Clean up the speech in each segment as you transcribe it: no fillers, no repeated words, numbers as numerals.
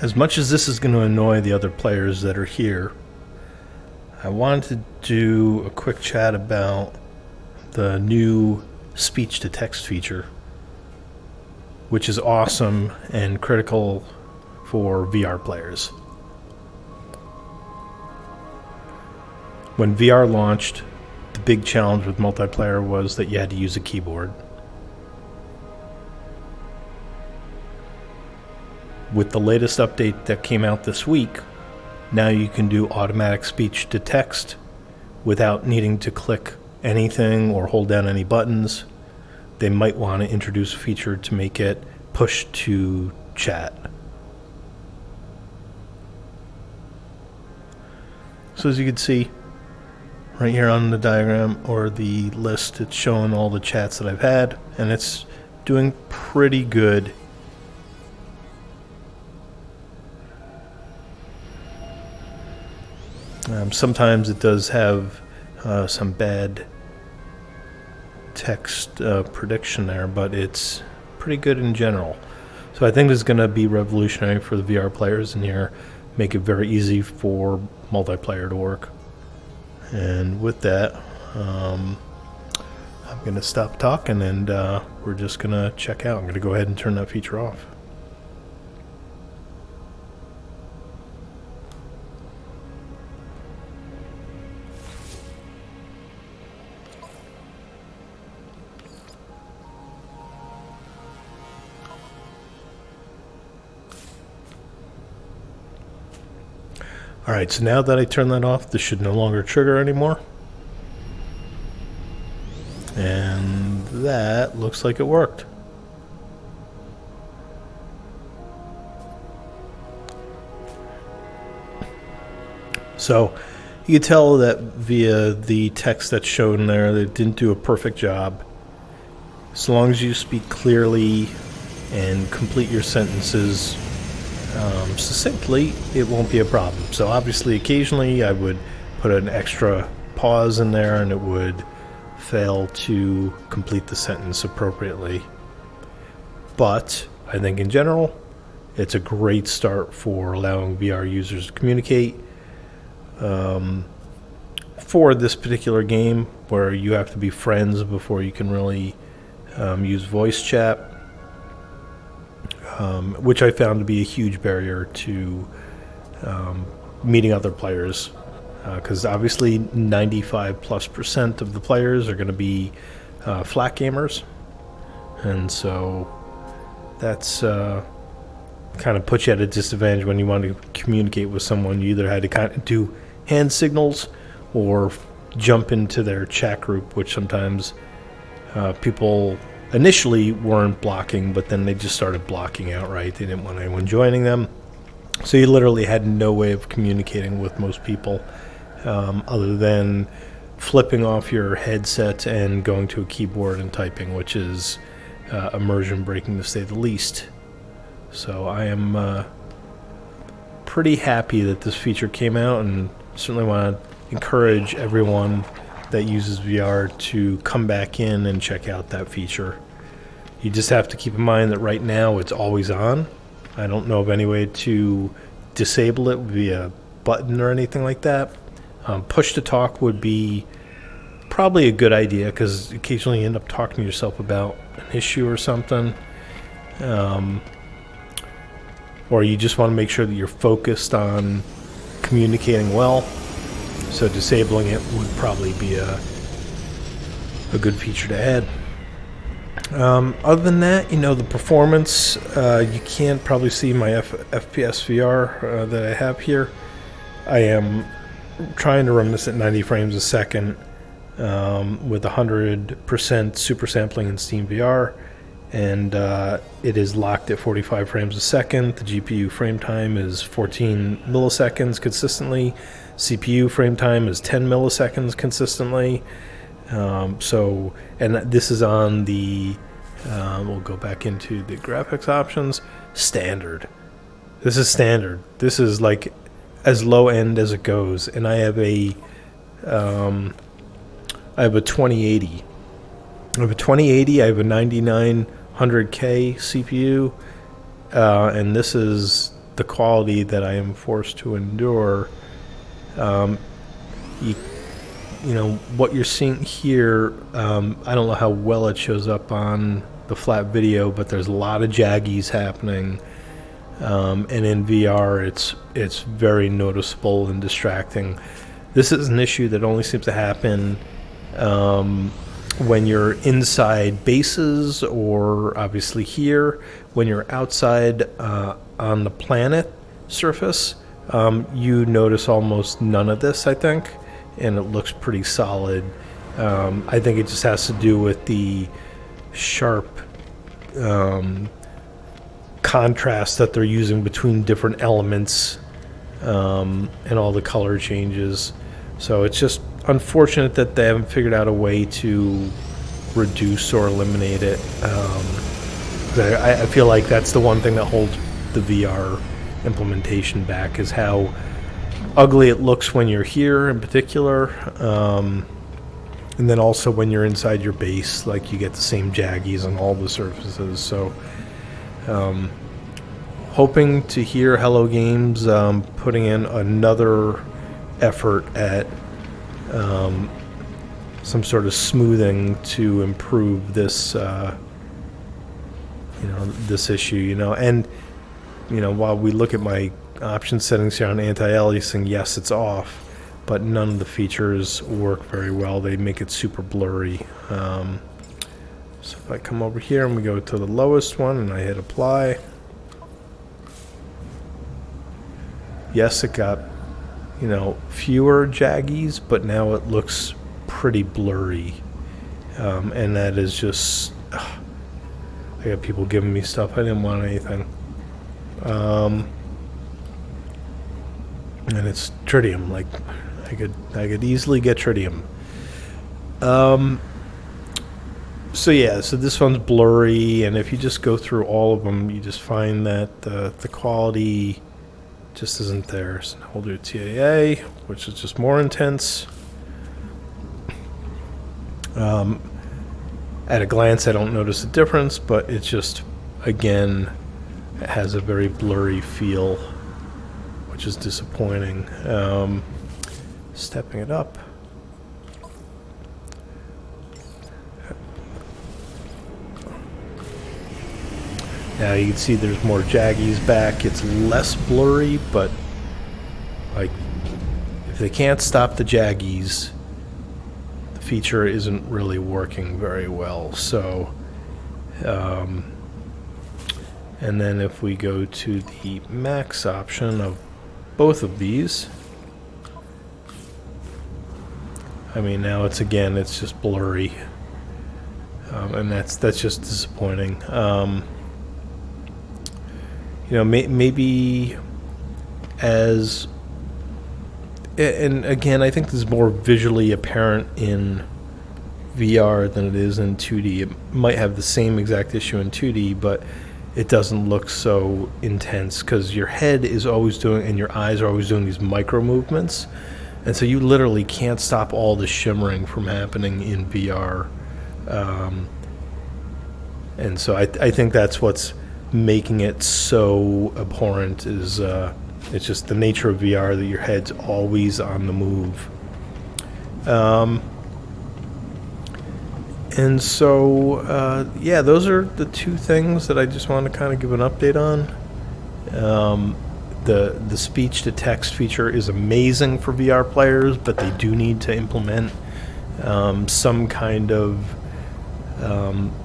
As much as this is going to annoy the other players that are here, I wanted to do a quick chat about the new speech-to-text feature, which is awesome and critical for VR players. When VR launched, the big challenge with multiplayer was that you had to use a keyboard. With the latest update that came out this week, now you can do automatic speech to text without needing to click anything or hold down any buttons. They might want to introduce a feature to make it push to chat. So as you can see, right here on the diagram or the list, it's showing all the chats that I've had, and it's doing pretty good. Sometimes it does have some bad text prediction there, but it's pretty good in general. So I think this is going to be revolutionary for the VR players in here, make it very easy for multiplayer to work. And with that, I'm going to stop talking and we're just going to check out. I'm going to go ahead and turn that feature off. Alright, so now that I turn that off, this should no longer trigger anymore. And that looks like it worked. So you can tell that via the text that's shown there, they didn't do a perfect job. As long as you speak clearly and complete your sentences succinctly, it won't be a problem. So obviously occasionally I would put an extra pause in there and it would fail to complete the sentence appropriately. But I think in general it's a great start for allowing VR users to communicate. For this particular game where you have to be friends before you can really use voice chat, which I found to be a huge barrier to meeting other players, because obviously 95+% of the players are going to be flat gamers, and so that's kind of puts you at a disadvantage when you want to communicate with someone. You either had to kind of do hand signals or jump into their chat group, which sometimes people initially weren't blocking, but then they just started blocking outright. They didn't want anyone joining them. So you literally had no way of communicating with most people other than flipping off your headset and going to a keyboard and typing, which is immersion breaking to say the least. So I am pretty happy that this feature came out, and certainly want to encourage everyone that uses VR to come back in and check out that feature. You just have to keep in mind that right now it's always on. I don't know of any way to disable it via button or anything like that. Push to talk would be probably a good idea, because occasionally you end up talking to yourself about an issue or something. Or you just want to make sure that you're focused on communicating well. So disabling it would probably be a good feature to add. Other than that, the performance, you can't probably see my FPS VR that I have here. I am trying to run this at 90 frames a second with 100% super sampling in Steam VR, and it is locked at 45 frames a second. The GPU frame time is 14 milliseconds consistently. CPU frame time is 10 milliseconds consistently. And this is on the, we'll go back into the graphics options, standard. This is standard. This is like as low end as it goes. And I have a 2080. I have a 2080. I have a 9900K CPU. And this is the quality that I am forced to endure. You know, what you're seeing here, I don't know how well it shows up on the flat video, but there's a lot of jaggies happening. And in VR, it's very noticeable and distracting. This is an issue that only seems to happen when you're inside bases, or obviously here, when you're outside on the planet surface, you notice almost none of this, I think, and it looks pretty solid. I think it just has to do with the sharp contrast that they're using between different elements and all the color changes. So it's just unfortunate that they haven't figured out a way to reduce or eliminate it. I feel like that's the one thing that holds the VR implementation back, is how ugly it looks when you're here in particular, and then also when you're inside your base, like you get the same jaggies on all the surfaces. So hoping to hear Hello Games putting in another effort at some sort of smoothing to improve this this issue, and while we look at my option settings here on anti-aliasing, yes, it's off, but none of the features work very well. They make it super blurry. So if I come over here and we go to the lowest one and I hit apply, yes, it got fewer jaggies, but now it looks pretty blurry, and that is just I got people giving me stuff. I didn't want anything. And it's tritium. Like I could easily get tritium. So yeah, so this one's blurry, and if you just go through all of them, you just find that the quality just isn't there. So we'll do TAA, which is just more intense. At a glance, I don't notice a difference, but it's just, again, it has a very blurry feel, which is disappointing. Stepping it up. Now you can see there's more jaggies back. It's less blurry, but like if they can't stop the jaggies, the feature isn't really working very well. So, and then if we go to the max option of both of these, I mean, now it's just blurry, and that's just disappointing. Maybe as, and again, I think this is more visually apparent in VR than it is in 2D. It might have the same exact issue in 2D, but it doesn't look so intense because your head is always doing, and your eyes are always doing these micro movements. And so you literally can't stop all the shimmering from happening in VR. And so I think that's what's making it so abhorrent, is it's just the nature of VR that your head's always on the move. And so, yeah, those are the two things that I just want to kind of give an update on. The speech-to-text feature is amazing for VR players, but they do need to implement some kind of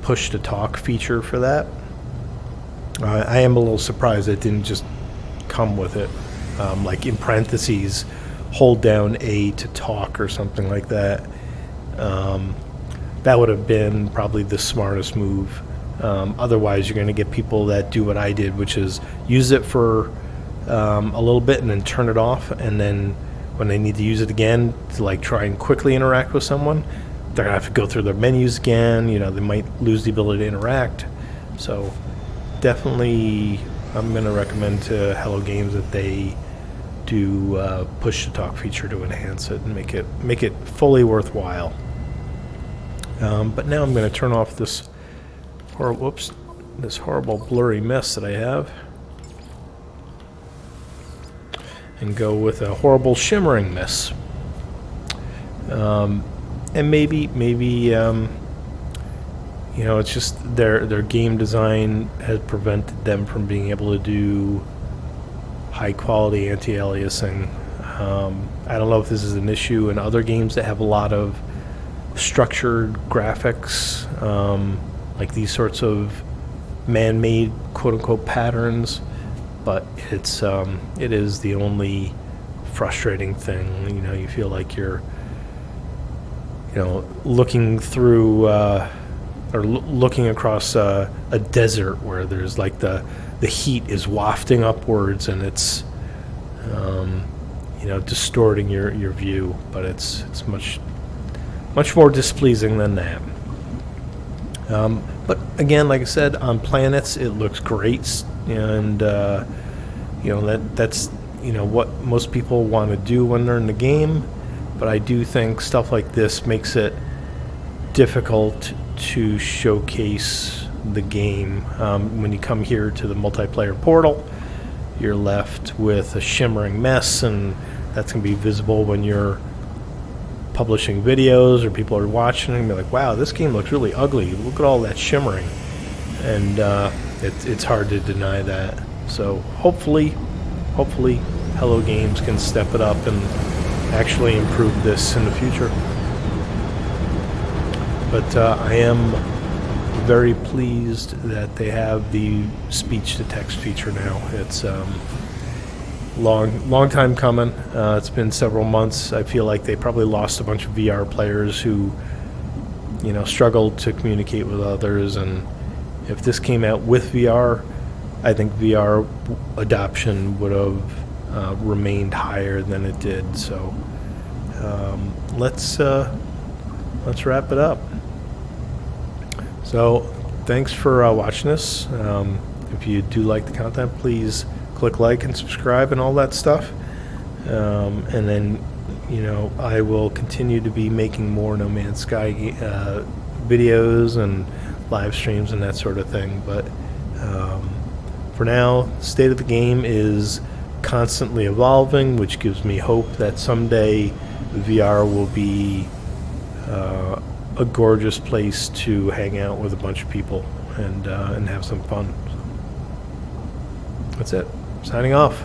push-to-talk feature for that. I am a little surprised it didn't just come with it. Like in parentheses, hold down A to talk or something like that. That would have been probably the smartest move. Otherwise, you're going to get people that do what I did, which is use it for a little bit and then turn it off. And then when they need to use it again to like try and quickly interact with someone, they're going to have to go through their menus again. They might lose the ability to interact. So definitely, I'm going to recommend to Hello Games that they do push-to-talk feature to enhance it and make it fully worthwhile. But now I'm going to turn off this horrible blurry mess that I have. and go with a horrible shimmering miss. And maybe it's just their game design has prevented them from being able to do high quality anti-aliasing. I don't know if this is an issue in other games that have a lot of structured graphics, like these sorts of man-made quote-unquote patterns, but it is the only frustrating thing. You feel like you're looking through or looking across a desert where there's like the heat is wafting upwards, and it's distorting your view, but it's much more displeasing than that. But again, like I said, on planets it looks great, and that's what most people want to do when they're in the game. But I do think stuff like this makes it difficult to showcase the game. When you come here to the multiplayer portal, you're left with a shimmering mess, and that's going to be visible when you're publishing videos or people are watching and be like, wow, this game looks really ugly. Look at all that shimmering. And it's hard to deny that. So hopefully Hello Games can step it up and actually improve this in the future. But I am very pleased that they have the speech-to-text feature now. It's long time coming. It's been several months. I feel like they probably lost a bunch of VR players who struggled to communicate with others, and if this came out with VR, I think VR adoption would have remained higher than it did. So let's wrap it up. So thanks for watching this. If you do like the content, please click like and subscribe and all that stuff. And then I will continue to be making more No Man's Sky videos and live streams and that sort of thing. But for now, the state of the game is constantly evolving, which gives me hope that someday VR will be a gorgeous place to hang out with a bunch of people and have some fun. That's it. Signing off.